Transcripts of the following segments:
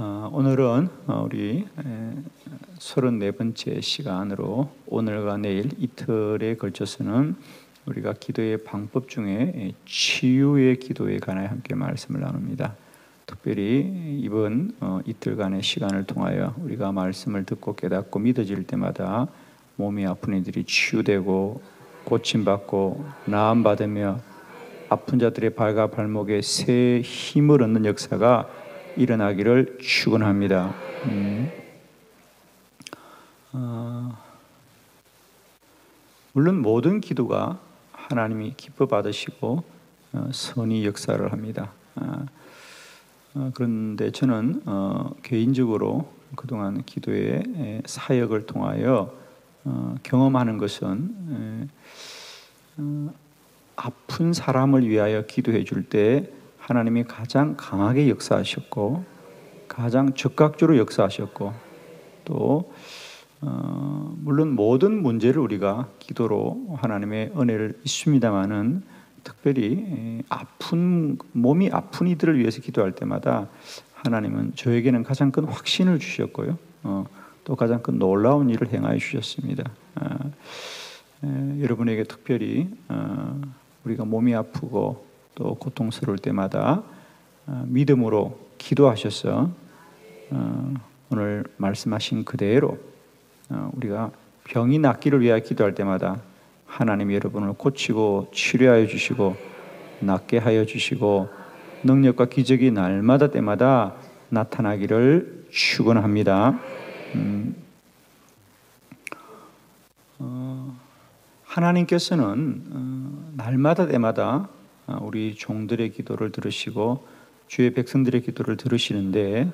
오늘은 우리 34번째 시간으로 오늘과 내일 이틀에 걸쳐서는 우리가 기도의 방법 중에 치유의 기도에 관하여 함께 말씀을 나눕니다. 특별히 이번 이틀간의 시간을 통하여 우리가 말씀을 듣고 깨닫고 믿어질 때마다 몸이 아픈 이들이 치유되고 고침받고 나음받으며 아픈 자들의 발과 발목에 새 힘을 얻는 역사가 일어나기를 축원합니다. 물론 모든 기도가 하나님이 기뻐 받으시고 선의 역사를 합니다. 그런데 저는 개인적으로 그동안 기도의 사역을 통하여 경험하는 것은 아픈 사람을 위하여 기도해 줄 때 하나님이 가장 강하게 역사하셨고 가장 적극적으로 역사하셨고 또 물론 모든 문제를 우리가 기도로 하나님의 은혜를 있습니다마는 특별히 몸이 아픈 이들을 위해서 기도할 때마다 하나님은 저에게는 가장 큰 확신을 주셨고요. 또 가장 큰 놀라운 일을 행하여 주셨습니다. 여러분에게 특별히 우리가 몸이 아프고 또 고통스러울 때마다 믿음으로 기도하셔서 오늘 말씀하신 그대로 우리가 병이 낫기를 위하여 기도할 때마다 하나님이 여러분을 고치고 치료하여 주시고 낫게 하여 주시고 능력과 기적이 날마다 때마다 나타나기를 축원합니다. 하나님께서는 날마다 때마다 우리 종들의 기도를 들으시고 주의 백성들의 기도를 들으시는데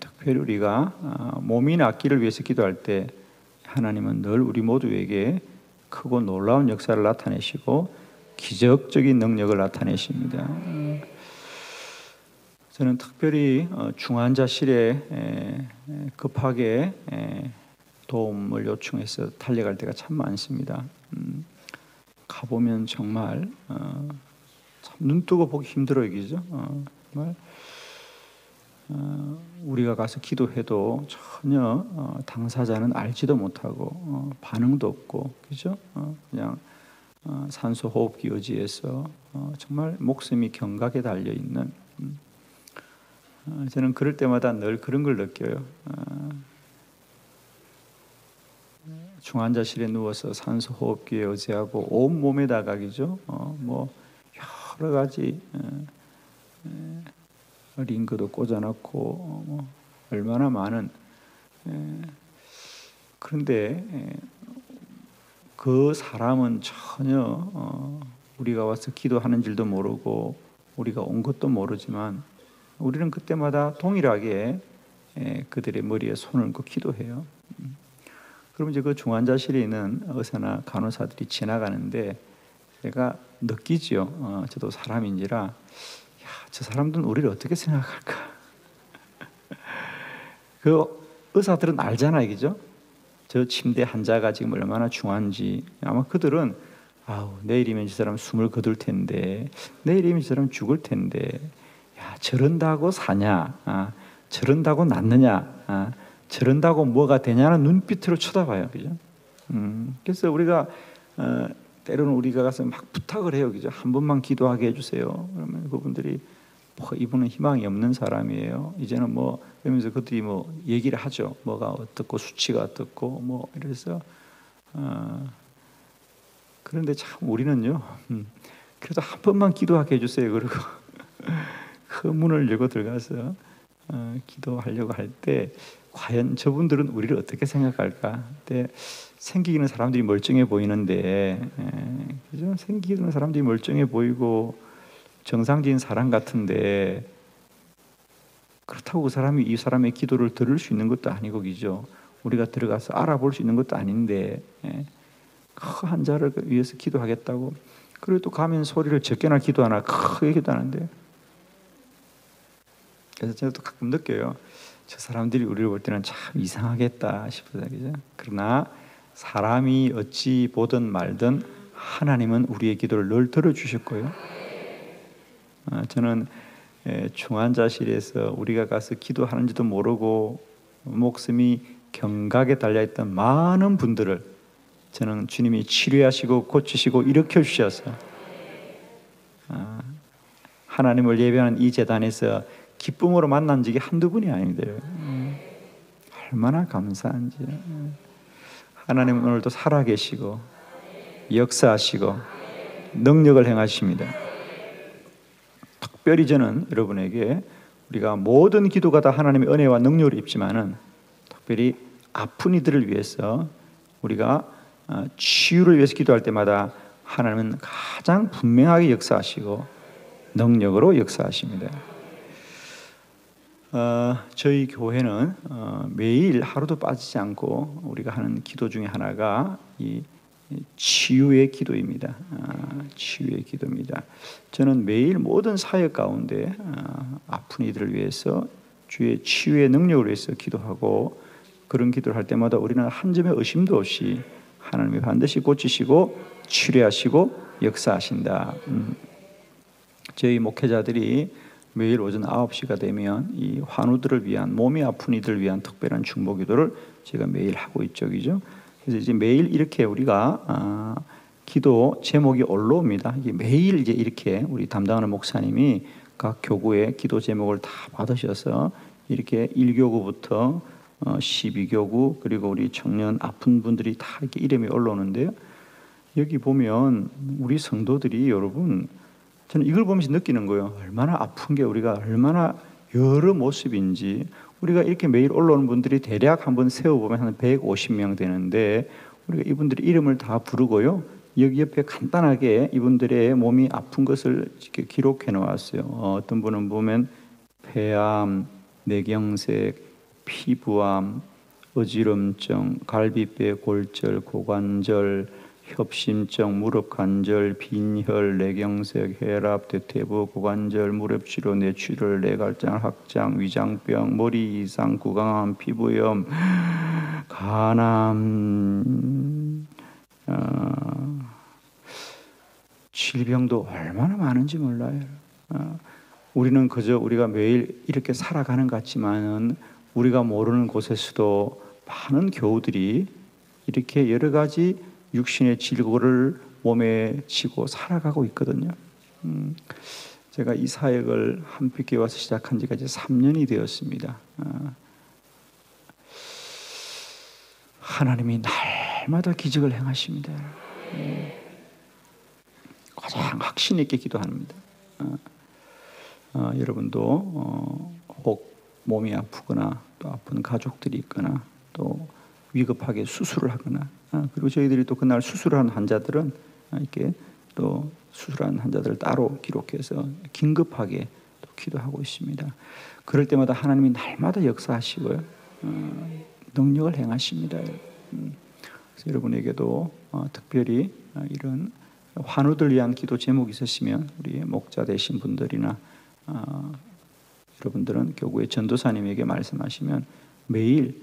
특별히 우리가 몸이 낫기를 위해서 기도할 때 하나님은 늘 우리 모두에게 크고 놀라운 역사를 나타내시고 기적적인 능력을 나타내십니다. 저는 특별히 중환자실에 급하게 도움을 요청해서 달려갈 때가 참 많습니다. 가보면 정말 참 눈뜨고 보기 힘들어요, 그죠? 정말 우리가 가서 기도해도 전혀 당사자는 알지도 못하고 반응도 없고, 그죠? 그냥 산소 호흡기 의지해서 정말 목숨이 경각에 달려 있는. 저는 그럴 때마다 늘 그런 걸 느껴요. 중환자실에 누워서 산소 호흡기에 의지하고 온 몸에다가 그죠? 뭐 여러 가지 링크도 꽂아놓고 얼마나 많은 그런데 그 사람은 전혀 우리가 와서 기도하는 줄도 모르고 우리가 온 것도 모르지만 우리는 그때마다 동일하게 그들의 머리에 손을 얹고 기도해요. 그럼 이제 그 중환자실에 있는 의사나 간호사들이 지나가는데 제가 느끼죠. 저도 사람인지라 저 사람들은 우리를 어떻게 생각할까? 그 의사들은 알잖아요, 그죠? 저 침대 환자가 지금 얼마나 중한지. 아마 그들은 내일이면 저 사람 숨을 거둘 텐데, 내일이면 저 사람 죽을 텐데, 저런다고 사냐? 저런다고 낫느냐? 저런다고 뭐가 되냐는 눈빛으로 쳐다봐요, 그죠? 그래서 우리가 때로는 우리가 가서 막 부탁을 해요, 그죠? 한 번만 기도하게 해주세요. 그러면 그분들이 이분은 희망이 없는 사람이에요. 이제는 그러면서 그들이 얘기를 하죠. 뭐가 어떻고 수치가 어떻고 이래서 그런데 참 우리는요. 그래도 한 번만 기도하게 해주세요. 그러고 그 문을 열고 들어가서 기도하려고 할 때 과연 저분들은 우리를 어떻게 생각할까? 그때 생기기는 사람들이 멀쩡해 보이는데, 그죠? 생기기는 사람들이 멀쩡해 보이고 정상적인 사람 같은데 그렇다고 그 사람이 이 사람의 기도를 들을 수 있는 것도 아니고, 그죠? 우리가 들어가서 알아볼 수 있는 것도 아닌데 그 환자를 위해서 기도하겠다고 그리고 또 가면 소리를 적게나 기도하나 크게 기도하는데 그래서 제가 또 가끔 느껴요. 저 사람들이 우리를 볼 때는 참 이상하겠다 싶어요, 그죠? 그러나 사람이 어찌 보든 말든 하나님은 우리의 기도를 늘 들어주셨고요. 저는 중환자실에서 우리가 가서 기도하는지도 모르고 목숨이 경각에 달려있던 많은 분들을 저는 주님이 치료하시고 고치시고 일으켜 주셔서 하나님을 예배하는 이 재단에서 기쁨으로 만난 적이 한두 분이 아닙니다. 얼마나 감사한지. 하나님은 오늘도 살아계시고 역사하시고 능력을 행하십니다. 특별히 저는 여러분에게 우리가 모든 기도가 다 하나님의 은혜와 능력을 입지만은 특별히 아픈 이들을 위해서 우리가 치유를 위해서 기도할 때마다 하나님은 가장 분명하게 역사하시고 능력으로 역사하십니다. 저희 교회는 매일 하루도 빠지지 않고 우리가 하는 기도 중에 하나가 이 치유의 기도입니다. 치유의 기도입니다. 저는 매일 모든 사역 가운데 아픈 이들을 위해서 주의 치유의 능력을 위해서 기도하고, 그런 기도를 할 때마다 우리는 한 점의 의심도 없이 하나님이 반드시 고치시고 치료하시고 역사하신다. 저희 목회자들이 매일 오전 9시가 되면 이 환우들을 위한, 몸이 아픈 이들을 위한 특별한 중보 기도를 제가 매일 하고 있죠. 그래서 이제 매일 이렇게 우리가 기도 제목이 올라옵니다. 이게 매일 이제 이렇게 우리 담당하는 목사님이 각 교구의 기도 제목을 다 받으셔서 이렇게 1교구부터 12교구 그리고 우리 청년 아픈 분들이 다 이렇게 이름이 올라오는데요. 여기 보면 우리 성도들이, 여러분, 저는 이걸 보면서 느끼는 거예요. 얼마나 아픈 게 우리가 얼마나 여러 모습인지. 우리가 이렇게 매일 올라오는 분들이 대략 한번 세어보면 한 150명 되는데, 우리가 이분들의 이름을 다 부르고요, 여기 옆에 간단하게 이분들의 몸이 아픈 것을 이렇게 기록해 놓았어요. 어떤 분은 보면 폐암, 뇌경색, 피부암, 어지럼증, 갈비뼈 골절, 고관절, 협심증, 무릎 관절, 빈혈, 뇌경색, 혈압, 대퇴부, 고관절, 무릎 치료, 뇌출혈, 뇌갈장, 확장, 위장병, 머리 이상, 구강암, 피부염, 간암, 질병도 얼마나 많은지 몰라요. 우리는 그저 우리가 매일 이렇게 살아가는 것 같지만은 우리가 모르는 곳에서도 많은 교우들이 이렇게 여러 가지 육신의 질고를 몸에 지고 살아가고 있거든요. 제가 이 사역을 한빛교회 와서 시작한 지가 이제 3년이 되었습니다. 하나님이 날마다 기적을 행하십니다. 가장 확신 있게 기도합니다. 여러분도 혹 몸이 아프거나 또 아픈 가족들이 있거나 또 위급하게 수술을 하거나, 그리고 저희들이 또 그날 수술한 환자들은 이렇게 또 수술한 환자들을 따로 기록해서 긴급하게 또 기도하고 있습니다. 그럴 때마다 하나님이 날마다 역사하시고요, 능력을 행하십니다. 그래서 여러분에게도 특별히 이런 환우들 위한 기도 제목이 있으시면 우리 목자 되신 분들이나 여러분들은 교구의 전도사님에게 말씀하시면 매일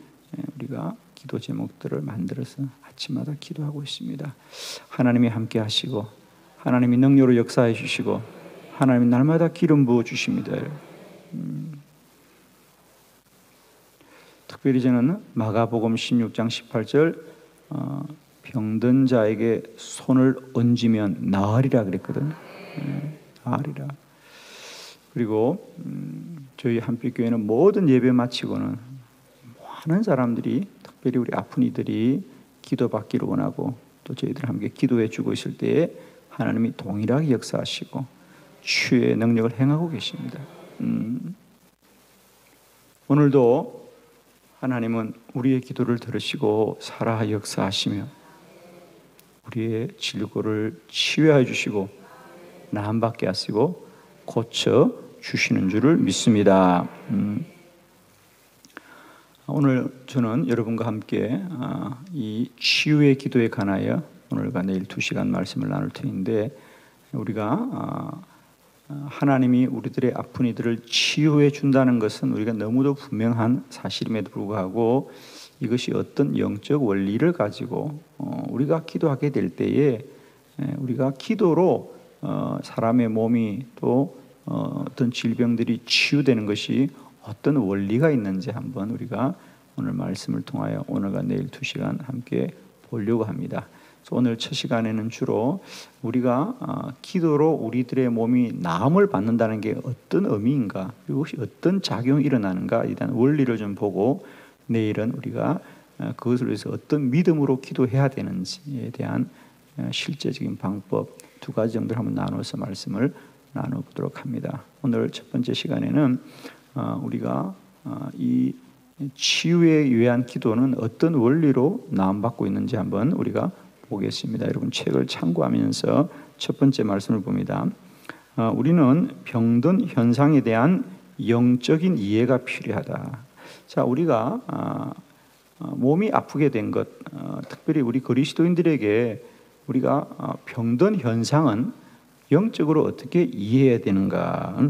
우리가 기도 제목들을 만들어서 아침마다 기도하고 있습니다. 하나님이 함께 하시고 하나님이 능력으로 역사해 주시고 하나님이 날마다 기름 부어 주십니다. 특별히 저는 마가복음 16장 18절 병든 자에게 손을 얹으면 나으리라 그랬거든요. 나으리라. 그리고 저희 한빛교회는 모든 예배 마치고는 많은 사람들이, 특별히 우리 아픈 이들이 기도받기를 원하고 또 저희들 함께 기도해 주고 있을 때에 하나님이 동일하게 역사하시고 치유의 능력을 행하고 계십니다. 오늘도 하나님은 우리의 기도를 들으시고 살아 역사하시며 우리의 질고를 치유해 주시고 나음받게 하시고 고쳐 주시는 줄을 믿습니다. 오늘 저는 여러분과 함께 이 치유의 기도에 관하여 오늘과 내일 2시간 말씀을 나눌 터인데, 우리가 하나님이 우리들의 아픈 이들을 치유해 준다는 것은 우리가 너무도 분명한 사실임에도 불구하고 이것이 어떤 영적 원리를 가지고 우리가 기도하게 될 때에 우리가 기도로 사람의 몸이 또 어떤 질병들이 치유되는 것이 어떤 원리가 있는지 한번 우리가 오늘 말씀을 통하여 오늘과 내일 2시간 함께 보려고 합니다. 그래서 오늘 첫 시간에는 주로 우리가 기도로 우리들의 몸이 나음을 받는다는 게 어떤 의미인가, 그리고 혹시 어떤 작용이 일어나는가에 대한 원리를 좀 보고, 내일은 우리가 그것을 위해서 어떤 믿음으로 기도해야 되는지에 대한 실제적인 방법 2가지 정도를 한번 나눠서 말씀을 나눠보도록 합니다. 오늘 첫 번째 시간에는 우리가 이 치유에 위한 기도는 어떤 원리로 나음받고 있는지 한번 우리가 보겠습니다. 여러분 책을 참고하면서 첫 번째 말씀을 봅니다. 우리는 병든 현상에 대한 영적인 이해가 필요하다. 자, 우리가 몸이 아프게 된 것, 특별히 우리 그리스도인들에게 우리가 병든 현상은 영적으로 어떻게 이해해야 되는가?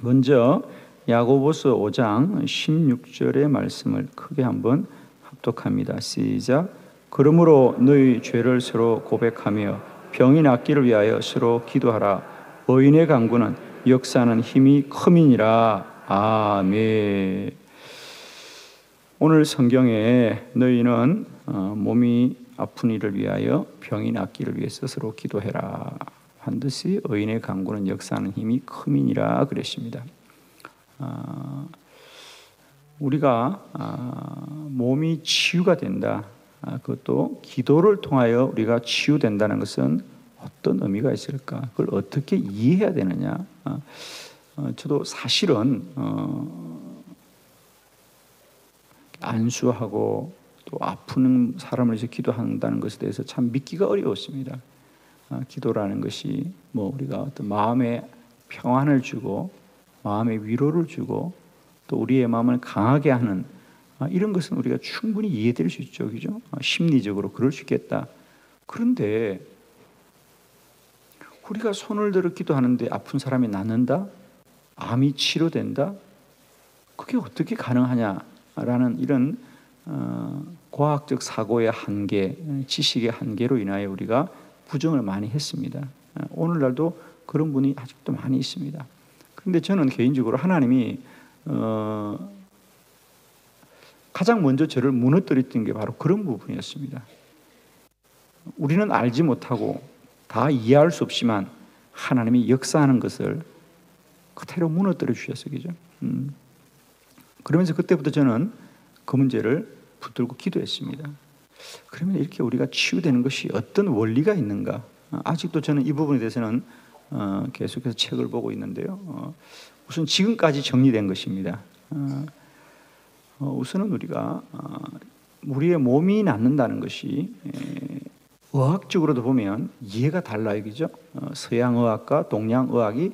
먼저 야고보서 5장 16절의 말씀을 크게 한번 합독합니다. 시작. 그러므로 너희 죄를 서로 고백하며 병이 낫기를 위하여 서로 기도하라. 의인의 간구는 역사하는 힘이 큼이니라. 아멘. 오늘 성경에 너희는 몸이 아픈 이를 위하여 병이 낫기를 위해서 서로 기도해라. 반드시 의인의 간구는 역사하는 힘이 큼이니라 그랬습니다. 우리가 몸이 치유가 된다. 그것도 기도를 통하여 우리가 치유된다는 것은 어떤 의미가 있을까? 그걸 어떻게 이해해야 되느냐? 저도 사실은 안수하고 또 아픈 사람을 위해서 기도한다는 것에 대해서 참 믿기가 어려웠습니다. 기도라는 것이 우리가 어떤 마음에 평안을 주고 마음의 위로를 주고 또 우리의 마음을 강하게 하는 이런 것은 우리가 충분히 이해될 수 있죠, 그죠? 심리적으로 그럴 수 있겠다. 그런데 우리가 손을 들어 기도하는데 아픈 사람이 낫는다? 암이 치료된다? 그게 어떻게 가능하냐라는 이런 과학적 사고의 한계, 지식의 한계로 인하여 우리가 부정을 많이 했습니다. 오늘날도 그런 분이 아직도 많이 있습니다. 그런데 저는 개인적으로 하나님이 가장 먼저 저를 무너뜨렸던 게 바로 그런 부분이었습니다. 우리는 알지 못하고 다 이해할 수 없지만 하나님이 역사하는 것을 그대로 무너뜨려 주셨어요. 그죠? 그러면서 그때부터 저는 그 문제를 붙들고 기도했습니다. 그러면 이렇게 우리가 치유되는 것이 어떤 원리가 있는가? 아직도 저는 이 부분에 대해서는 계속해서 책을 보고 있는데요. 우선 지금까지 정리된 것입니다. 우선은 우리가 우리의 몸이 낫는다는 것이 의학적으로도 보면 이해가 달라요. 그죠? 서양의학과 동양의학이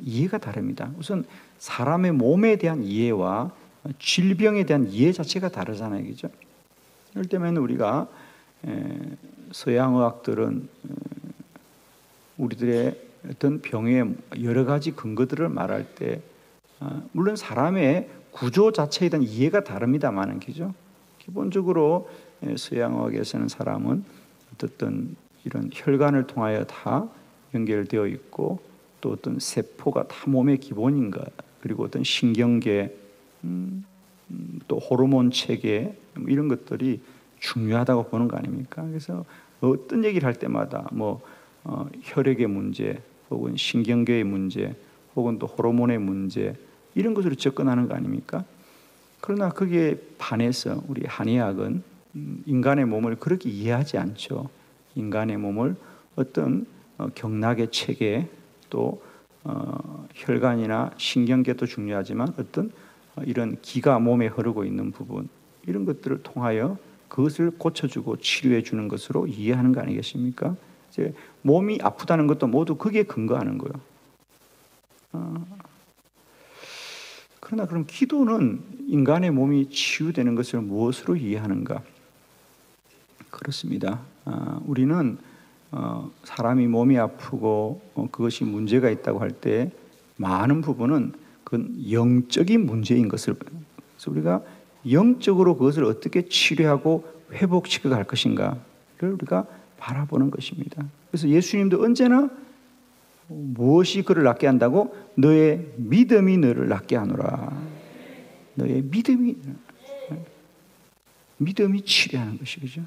이해가 다릅니다. 우선 사람의 몸에 대한 이해와 질병에 대한 이해 자체가 다르잖아요. 그죠? 이럴 때면 우리가 서양의학들은 우리들의 어떤 병의 여러 가지 근거들을 말할 때 물론 사람의 구조 자체에 대한 이해가 다릅니다만은, 그죠? 기본적으로 서양의학에서는 사람은 어떤 이런 혈관을 통하여 다 연결되어 있고 또 어떤 세포가 다 몸의 기본인가, 그리고 어떤 신경계, 또 호르몬 체계 이런 것들이 중요하다고 보는 거 아닙니까? 그래서 어떤 얘기를 할 때마다 혈액의 문제, 혹은 신경계의 문제, 혹은 또 호르몬의 문제 이런 것으로 접근하는 거 아닙니까? 그러나 거기에 반해서 우리 한의학은 인간의 몸을 그렇게 이해하지 않죠. 인간의 몸을 어떤 경락의 체계, 또 혈관이나 신경계도 중요하지만 어떤 이런 기가 몸에 흐르고 있는 부분, 이런 것들을 통하여 그것을 고쳐주고 치료해 주는 것으로 이해하는 거 아니겠습니까? 이제 몸이 아프다는 것도 모두 거기에 근거하는 거예요. 그러나 그럼 기도는 인간의 몸이 치유되는 것을 무엇으로 이해하는가? 그렇습니다. 우리는 사람이 몸이 아프고 그것이 문제가 있다고 할 때 많은 부분은 그건 영적인 문제인 것을, 그래서 우리가 영적으로 그것을 어떻게 치료하고 회복시켜 갈 것인가를 우리가 바라보는 것입니다. 그래서 예수님도 언제나 무엇이 그를 낫게 한다고? 너의 믿음이 너를 낫게 하노라. 너의 믿음이 치료하는 것이죠.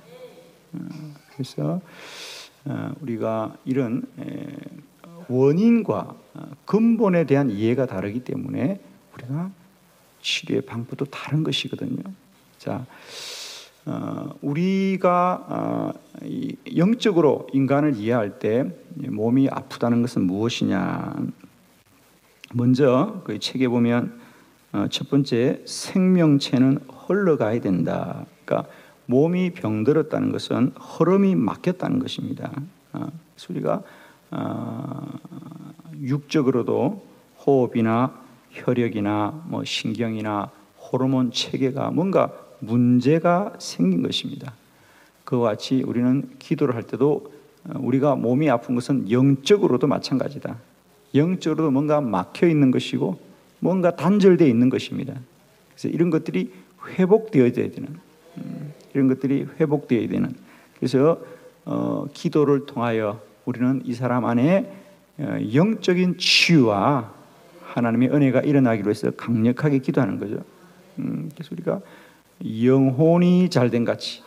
그래서 우리가 이런 원인과 근본에 대한 이해가 다르기 때문에 우리가 치료의 방법도 다른 것이거든요. 자, 우리가 영적으로 인간을 이해할 때 몸이 아프다는 것은 무엇이냐? 먼저 그 책에 보면 첫 번째, 생명체는 흘러가야 된다. 그러니까 몸이 병들었다는 것은 흐름이 막혔다는 것입니다. 그래서 우리가 육적으로도 호흡이나 혈액이나 뭐 신경이나 호르몬 체계가 뭔가 문제가 생긴 것입니다. 그와 같이 우리는 기도를 할 때도 우리가 몸이 아픈 것은 영적으로도 마찬가지다. 영적으로도 뭔가 막혀 있는 것이고 뭔가 단절되어 있는 것입니다. 그래서 이런 것들이 회복되어야 되는, 이런 것들이 회복되어야 되는. 그래서 기도를 통하여 우리는 이 사람 안에 영적인 치유와 하나님의 은혜가 일어나기로 해서 강력하게 기도하는 거죠. 그래서 우리가 영혼이 잘된 같이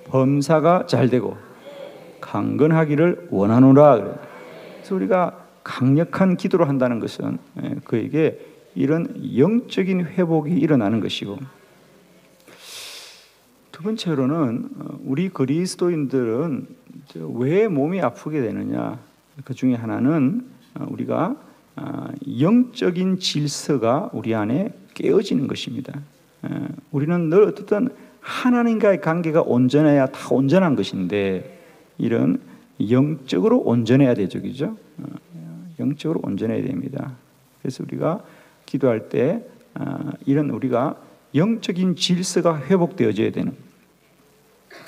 범사가 잘되고 강건하기를 원하노라. 그래서 우리가 강력한 기도를 한다는 것은 그에게 이런 영적인 회복이 일어나는 것이고, 두 번째로는 우리 그리스도인들은 왜 몸이 아프게 되느냐? 그 중에 하나는 우리가 영적인 질서가 우리 안에 깨어지는 것입니다. 우리는 늘 어떻든 하나님과의 관계가 온전해야 다 온전한 것인데 이런 영적으로 온전해야 되죠, 그죠? 영적으로 온전해야 됩니다. 그래서 우리가 기도할 때 이런 우리가 영적인 질서가 회복되어져야 되는,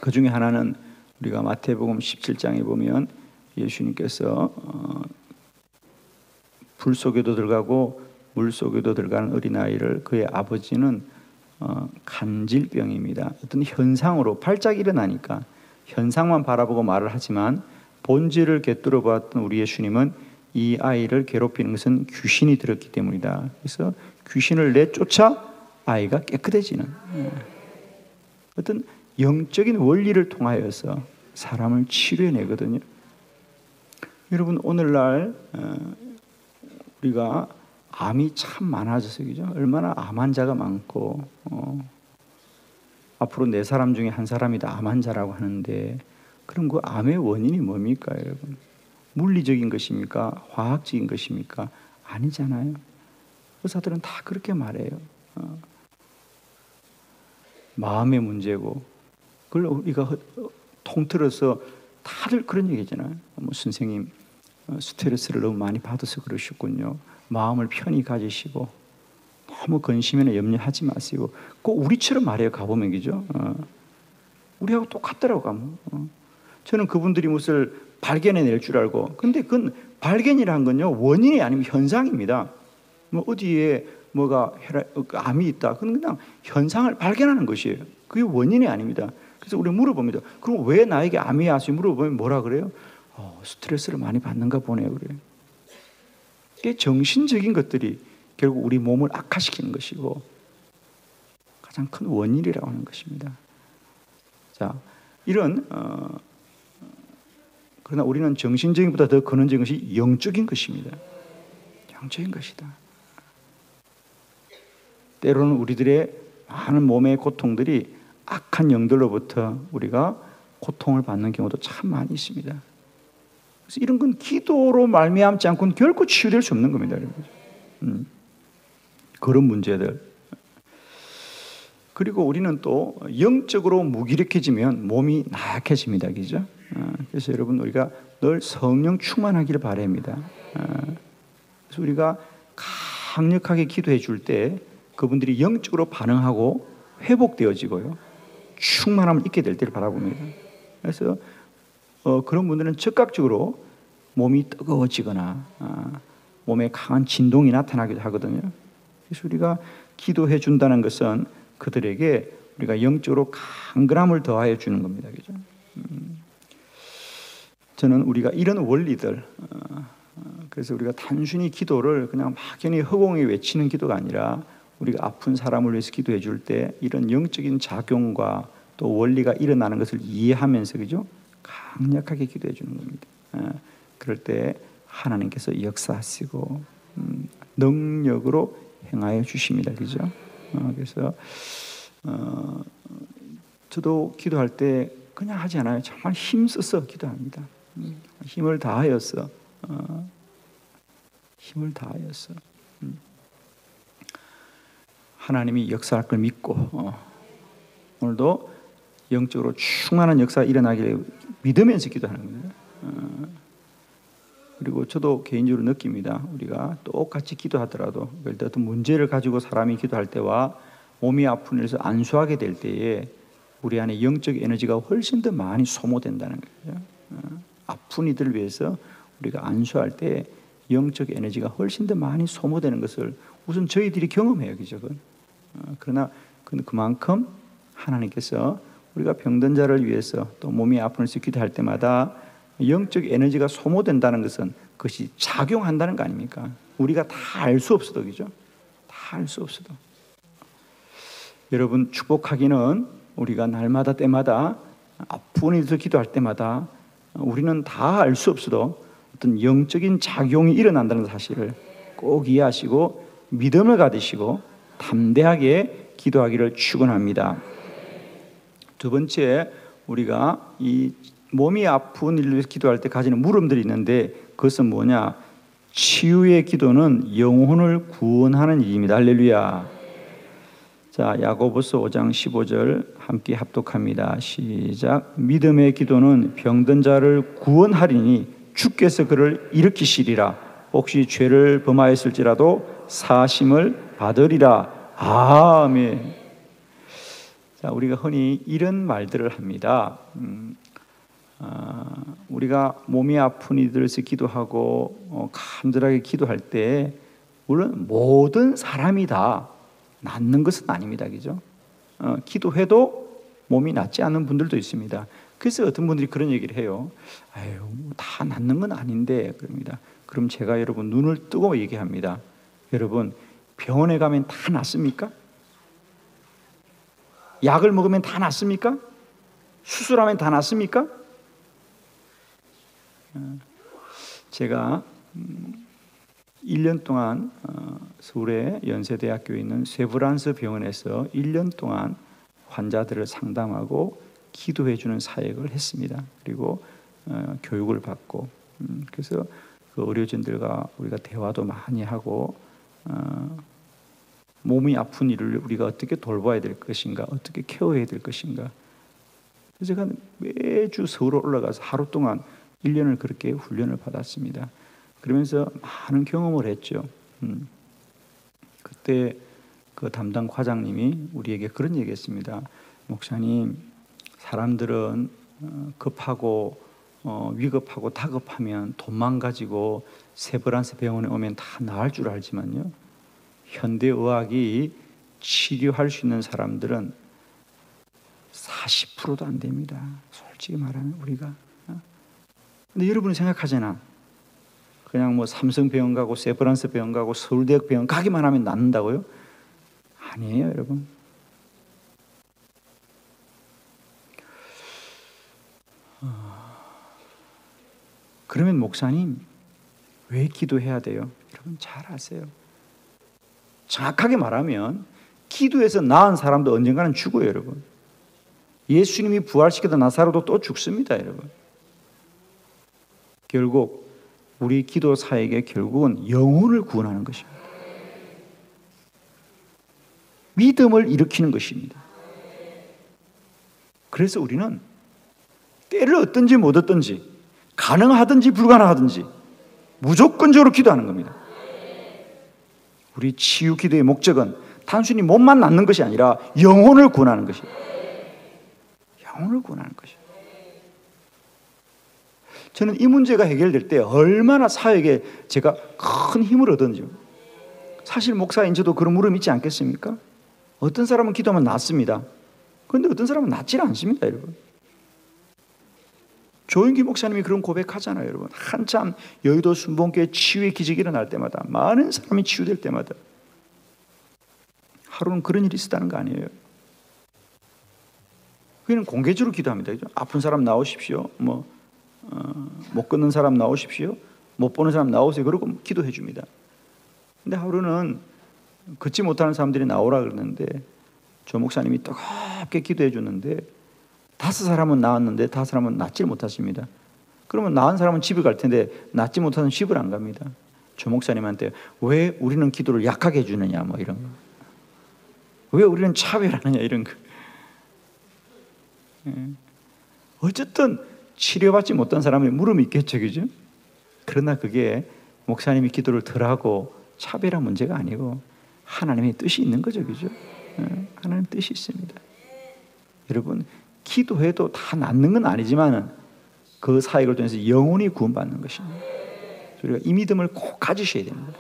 그 중에 하나는 우리가 마태복음 17장에 보면 예수님께서 불 속에도 들어가고 물 속에도 들어가는 어린아이를 그의 아버지는 간질병입니다. 어떤 현상으로 발작 일어나니까 현상만 바라보고 말을 하지만 본질을 꿰뚫어 보았던 우리 예수님은 이 아이를 괴롭히는 것은 귀신이 들었기 때문이다. 그래서 귀신을 내쫓아 아이가 깨끗해지는 어떤 영적인 원리를 통하여서 사람을 치료해내거든요. 여러분, 오늘날 우리가 암이 참 많아져서, 그죠? 얼마나 암 환자가 많고 앞으로 4사람 중에 1사람이 다 암 환자라고 하는데, 그럼 그 암의 원인이 뭡니까, 여러분? 물리적인 것입니까? 화학적인 것입니까? 아니잖아요. 의사들은 다 그렇게 말해요. 마음의 문제고, 그걸 우리가 통틀어서 다들 그런 얘기잖아요. 뭐 선생님 스트레스를 너무 많이 받아서 그러셨군요. 마음을 편히 가지시고 너무 근심이나 염려하지 마시고, 꼭 우리처럼 말해요. 가보면, 그죠? 우리하고 똑같더라고 가면. 저는 그분들이 무엇을 발견해낼 줄 알고, 근데 그건 발견이라는 건요 원인이 아니면 현상입니다. 뭐 어디에 뭐가 암이 있다, 그건 그냥 현상을 발견하는 것이에요. 그게 원인이 아닙니다. 그래서 우리 물어봅니다. 그럼 왜 나에게 암이 왔어요? 물어보면 뭐라 그래요? 스트레스를 많이 받는가 보네요, 그래요. 이게 정신적인 것들이 결국 우리 몸을 악화시키는 것이고 가장 큰 원인이라고 하는 것입니다. 자, 이런 그러나 우리는 정신적인 것보다 더 근원적인 것이 영적인 것입니다. 영적인 것이다. 때로는 우리들의 많은 몸의 고통들이 악한 영들로부터 우리가 고통을 받는 경우도 참 많이 있습니다. 그래서 이런 건 기도로 말미암지 않고는 결코 치유될 수 없는 겁니다. 그런 문제들. 그리고 우리는 또 영적으로 무기력해지면 몸이 나약해집니다. 그죠? 그래서 여러분, 우리가 늘 성령 충만하기를 바랍니다. 그래서 우리가 강력하게 기도해 줄 때 그분들이 영적으로 반응하고 회복되어지고요, 충만함을 잊게 될 때를 바라봅니다. 그래서 그런 분들은 즉각적으로 몸이 뜨거워지거나 몸에 강한 진동이 나타나기도 하거든요. 그래서 우리가 기도해 준다는 것은 그들에게 우리가 영적으로 강건함을 더하여 주는 겁니다. 그죠? 저는 우리가 이런 원리들, 그래서 우리가 단순히 기도를 그냥 막연히 허공에 외치는 기도가 아니라 우리가 아픈 사람을 위해서 기도해 줄 때 이런 영적인 작용과 또 원리가 일어나는 것을 이해하면서 그죠? 강력하게 기도해 주는 겁니다. 그럴 때 하나님께서 역사하시고 능력으로 행하여 주십니다. 그죠? 그래서 저도 기도할 때 그냥 하지 않아요. 정말 힘써서 기도합니다. 힘을 다하여서 하나님이 역사할 걸 믿고 오늘도 영적으로 충만한 역사가 일어나기를 믿으면서 기도하는 거예요. 그리고 저도 개인적으로 느낍니다. 우리가 똑같이 기도하더라도 어떤 문제를 가지고 사람이 기도할 때와 몸이 아픈 일에서 안수하게 될 때에 우리 안에 영적 에너지가 훨씬 더 많이 소모된다는 거죠. 아픈 이들을 위해서 우리가 안수할 때 영적 에너지가 훨씬 더 많이 소모되는 것을 우선 저희들이 경험해요. 그죠? 그러나 그만큼 하나님께서 우리가 병든 자를 위해서 또 몸이 아픈 일에서 기도할 때마다 영적 에너지가 소모된다는 것은 그것이 작용한다는 거 아닙니까? 우리가 다 알 수 없어도 그죠? 다 알 수 없어도 여러분 축복하기는 우리가 날마다 때마다 아픈 일에서 기도할 때마다 우리는 다 알 수 없어도 어떤 영적인 작용이 일어난다는 사실을 꼭 이해하시고 믿음을 가지시고 담대하게 기도하기를 축원합니다. 두 번째, 우리가 이 몸이 아픈 일을 위해서 기도할 때 가지는 물음들이 있는데 그것은 뭐냐? 치유의 기도는 영혼을 구원하는 일입니다. 할렐루야. 자, 야고보서 5장 15절 함께 합독합니다. 시작. 믿음의 기도는 병든 자를 구원하리니 주께서 그를 일으키시리라. 혹시 죄를 범하였을지라도 사심을 받으리라. 아멘. 자, 우리가 흔히 이런 말들을 합니다. 우리가 몸이 아픈 이들에서 기도하고 간절하게 기도할 때 물론 모든 사람이 다 낫는 것은 아닙니다. 그죠? 기도해도 몸이 낫지 않는 분들도 있습니다. 그래서 어떤 분들이 그런 얘기를 해요. 아유, 다 낫는 건 아닌데 그럽니다. 그럼 제가 여러분 눈을 뜨고 얘기합니다. 여러분 병원에 가면 다 낫습니까? 약을 먹으면 다 낫습니까? 수술하면 다 낫습니까? 제가 1년 동안 서울의 연세대학교에 있는 세브란스 병원에서 1년 동안 환자들을 상담하고 기도해 주는 사역을 했습니다. 그리고 교육을 받고 그래서 그 의료진들과 우리가 대화도 많이 하고 몸이 아픈 이를 우리가 어떻게 돌봐야 될 것인가, 어떻게 케어해야 될 것인가. 그래서 제가 매주 서울 올라가서 하루 동안 1년을 그렇게 훈련을 받았습니다. 그러면서 많은 경험을 했죠. 그때 그 담당 과장님이 우리에게 그런 얘기했습니다. 목사님, 사람들은 급하고 위급하고 다급하면 돈만 가지고 세브란스 병원에 오면 다 나을 줄 알지만요, 현대의학이 치료할 수 있는 사람들은 40%도 안 됩니다. 솔직히 말하면 우리가. 근데 여러분이 생각하잖아. 그냥 뭐 삼성병원 가고 세브란스 병원 가고 서울대학 병원 가기만 하면 낫는다고요? 아니에요, 여러분. 그러면 목사님 왜 기도해야 돼요? 여러분 잘 아세요. 정확하게 말하면 기도해서 나은 사람도 언젠가는 죽어요, 여러분. 예수님이 부활시키던 나사로도 또 죽습니다, 여러분. 결국 우리 기도 사역의 결국은 영혼을 구원하는 것입니다. 믿음을 일으키는 것입니다. 그래서 우리는 때를 얻든지 못 얻든지 가능하든지 불가능하든지 무조건적으로 기도하는 겁니다. 우리 치유 기도의 목적은 단순히 몸만 낫는 것이 아니라 영혼을 구원하는 것입니다. 영혼을 구원하는 것입니다. 저는 이 문제가 해결될 때 얼마나 사역에 제가 큰 힘을 얻었는지요. 사실 목사인 저도 그런 물음이 있지 않겠습니까? 어떤 사람은 기도하면 낫습니다. 그런데 어떤 사람은 낫질 않습니다, 여러분. 조영기 목사님이 그런 고백하잖아요, 여러분. 한참 여의도 순복음교회 치유의 기적이 일어날 때마다, 많은 사람이 치유될 때마다 하루는 그런 일이 있었다는 거 아니에요. 그는 공개적으로 기도합니다. 그죠? 아픈 사람 나오십시오. 못 걷는 사람 나오십시오. 못 보는 사람 나오세요. 그러고 기도해 줍니다. 근데 하루는 걷지 못하는 사람들이 나오라 그러는데 조 목사님이 뜨겁게 기도해 줬는데 5사람은 나았는데 5사람은 낫지 못하십니다. 그러면 나은 사람은 집에 갈 텐데 낫지 못하는 집을 안 갑니다. 조 목사님한테 왜 우리는 기도를 약하게 해주느냐 뭐 이런 거. 왜 우리는 차별하느냐 이런 거. 어쨌든 치료받지 못한 사람이 물음이 있겠죠, 그죠? 그러나 그게 목사님이 기도를 덜하고 차별한 문제가 아니고 하나님의 뜻이 있는 거죠, 그죠? 하나님 뜻이 있습니다. 여러분, 기도해도 다 낫는 건 아니지만 그 사역을 통해서 영혼이 구원받는 것입니다. 우리가 이 믿음을 꼭 가지셔야 됩니다.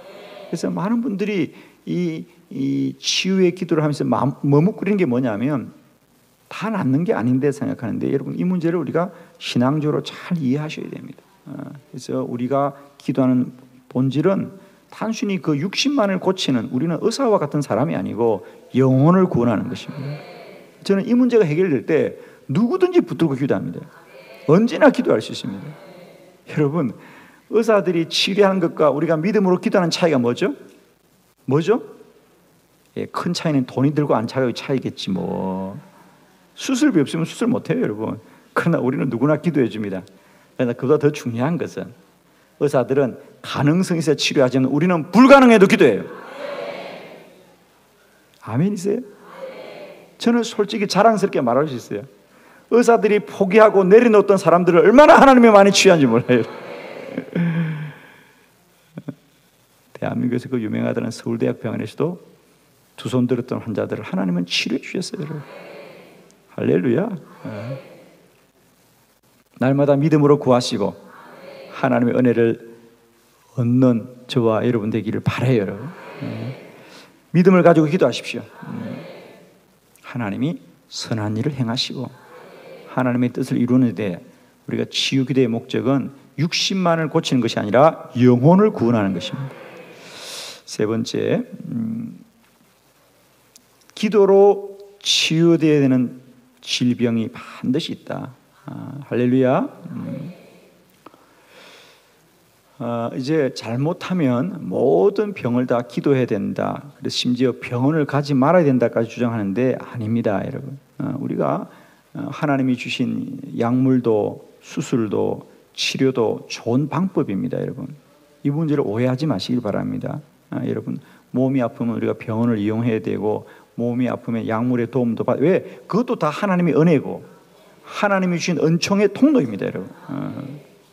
그래서 많은 분들이 이 치유의 기도를 하면서 머뭇거리는 게 뭐냐면 다 낫는 게 아닌데 생각하는데 여러분 이 문제를 우리가 신앙적으로 잘 이해하셔야 됩니다. 그래서 우리가 기도하는 본질은 단순히 그 육신만을 고치는 우리는 의사와 같은 사람이 아니고 영혼을 구원하는 것입니다. 저는 이 문제가 해결될 때 누구든지 붙들고 기도합니다. 언제나 기도할 수 있습니다. 여러분 의사들이 치료하는 것과 우리가 믿음으로 기도하는 차이가 뭐죠? 뭐죠? 큰 차이는 돈이 들고 안 차가의 차이겠지 뭐. 수술비 없으면 수술 못해요, 여러분. 그러나 우리는 누구나 기도해 줍니다. 그러나 그보다 더 중요한 것은 의사들은 가능성이 있어 치료하지만 우리는 불가능해도 기도해요. 아멘이세요? 저는 솔직히 자랑스럽게 말할 수 있어요. 의사들이 포기하고 내려놓았던 사람들을 얼마나 하나님이 많이 치유한지 몰라요. 대한민국에서 그 유명하다는 서울대학병원에서도 두 손 들었던 환자들을 하나님은 치료해 주셨어요, 여러분. 할렐루야. 날마다 믿음으로 구하시고 하나님의 은혜를 얻는 저와 여러분 되기를 바라요, 여러분. 믿음을 가지고 기도하십시오. 하나님이 선한 일을 행하시고 하나님의 뜻을 이루는데 우리가 치유 기도의 목적은 육신만을 고치는 것이 아니라 영혼을 구원하는 것입니다. 세 번째, 기도로 치유되어야 되는 질병이 반드시 있다. 할렐루야. 이제 잘못하면 모든 병을 다 기도해야 된다. 그래서 심지어 병원을 가지 말아야 된다까지 주장하는데 아닙니다, 여러분. 우리가 하나님이 주신 약물도 수술도 치료도 좋은 방법입니다, 여러분. 이 문제를 오해하지 마시길 바랍니다. 여러분, 몸이 아프면 우리가 병원을 이용해야 되고 몸이 아프면 약물의 도움도 받. 왜? 그것도 다 하나님의 은혜고 하나님이 주신 은총의 통로입니다, 여러분.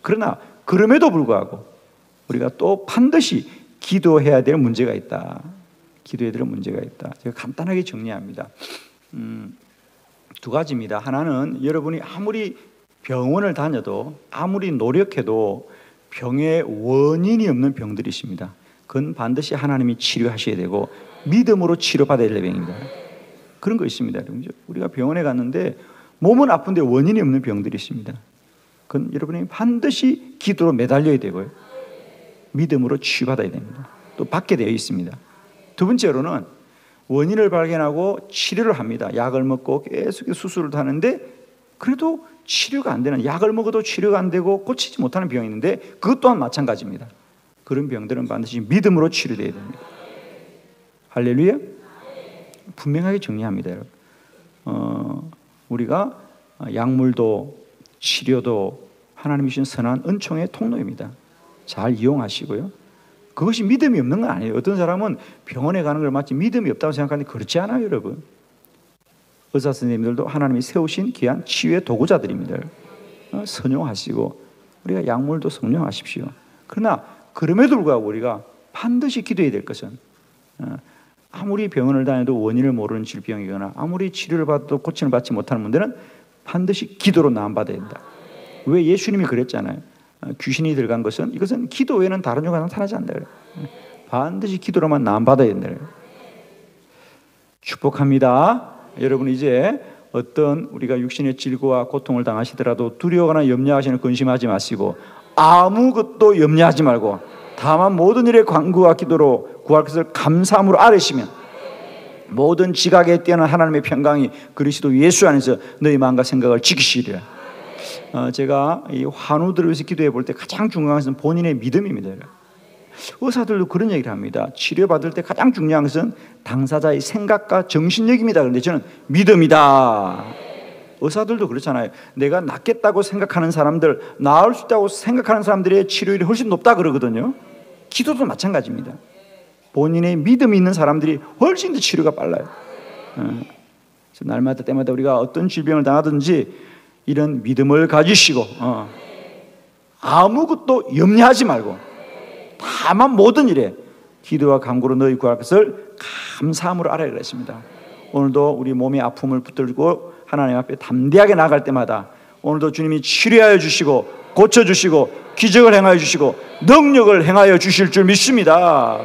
그러나 그럼에도 불구하고 우리가 또 반드시 기도해야 될 문제가 있다. 기도해야 될 문제가 있다. 제가 간단하게 정리합니다. 두 가지입니다. 하나는 여러분이 아무리 병원을 다녀도 아무리 노력해도 병의 원인이 없는 병들이 있습니다. 그건 반드시 하나님이 치료하셔야 되고 믿음으로 치료받아야 될 병입니다. 그런 거 있습니다. 우리가 병원에 갔는데 몸은 아픈데 원인이 없는 병들이 있습니다. 그건 여러분이 반드시 기도로 매달려야 되고요. 믿음으로 치유받아야 됩니다. 또 받게 되어 있습니다. 두 번째로는 원인을 발견하고 치료를 합니다. 약을 먹고 계속 수술을 하는데 그래도 치료가 안 되는, 약을 먹어도 치료가 안 되고 고치지 못하는 병이 있는데 그것 또한 마찬가지입니다. 그런 병들은 반드시 믿음으로 치료되어야 됩니다. 할렐루야. 분명하게 정리합니다, 여러분. 우리가 약물도 치료도 하나님이 주신 선한 은총의 통로입니다. 잘 이용하시고요. 그것이 믿음이 없는 건 아니에요. 어떤 사람은 병원에 가는 걸 마치 믿음이 없다고 생각하는데 그렇지 않아요, 여러분. 의사 선생님들도 하나님이 세우신 귀한 치유의 도구자들입니다. 선용하시고 우리가 약물도 선용하십시오. 그러나 그럼에도 불구하고 우리가 반드시 기도해야 될 것은 아무리 병원을 다녀도 원인을 모르는 질병이거나 아무리 치료를 받아도 고침을 받지 못하는 분들은 반드시 기도로 나음받아야 된다. 왜? 예수님이 그랬잖아요. 귀신이 들어간 것은 이것은 기도 외에는 다른 요가 나타나지 않는다. 반드시 기도로만 나음받아야 된다. 축복합니다. 여러분 이제 어떤 우리가 육신의 질고와 고통을 당하시더라도 두려워하거나 염려하시는 근심하지 마시고 아무것도 염려하지 말고 다만 모든 일에 간구와 기도로 구할 것을 감사함으로 아뢰시면 모든 지각에 뛰어난 하나님의 평강이 그리스도 예수 안에서 너희 마음과 생각을 지키시리라. 제가 이 환우들을 위해서 기도해 볼 때 가장 중요한 것은 본인의 믿음입니다. 의사들도 그런 얘기를 합니다. 치료받을 때 가장 중요한 것은 당사자의 생각과 정신력입니다. 그런데 저는 믿음이다. 의사들도 그렇잖아요. 내가 낫겠다고 생각하는 사람들, 나을 수 있다고 생각하는 사람들의 치료율이 훨씬 높다 그러거든요. 기도도 마찬가지입니다. 본인의 믿음이 있는 사람들이 훨씬 더 치료가 빨라요. 날마다 때마다 우리가 어떤 질병을 당하든지 이런 믿음을 가지시고 아무것도 염려하지 말고 다만 모든 일에 기도와 간구로 너희 구할 것을 감사함으로 알아야 그랬습니다. 오늘도 우리 몸의 아픔을 붙들고 하나님 앞에 담대하게 나갈 때마다 오늘도 주님이 치료하여 주시고 고쳐주시고 기적을 행하여 주시고 능력을 행하여 주실 줄 믿습니다.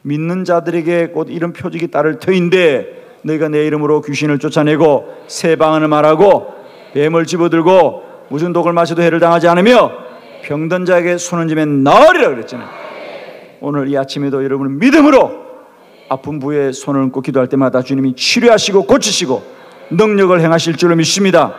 믿는 자들에게 곧 이런 표적이 따를 터인데 너희가 내 이름으로 귀신을 쫓아내고 새 방언을 말하고 뱀을 집어들고 무슨 독을 마셔도 해를 당하지 않으며 병든 자에게 손을 쥐면 나으리라 그랬잖아요. 오늘 이 아침에도 여러분은 믿음으로 아픈 부위에 손을 얹고 기도할 때마다 주님이 치료하시고 고치시고 능력을 행하실 줄을 믿습니다.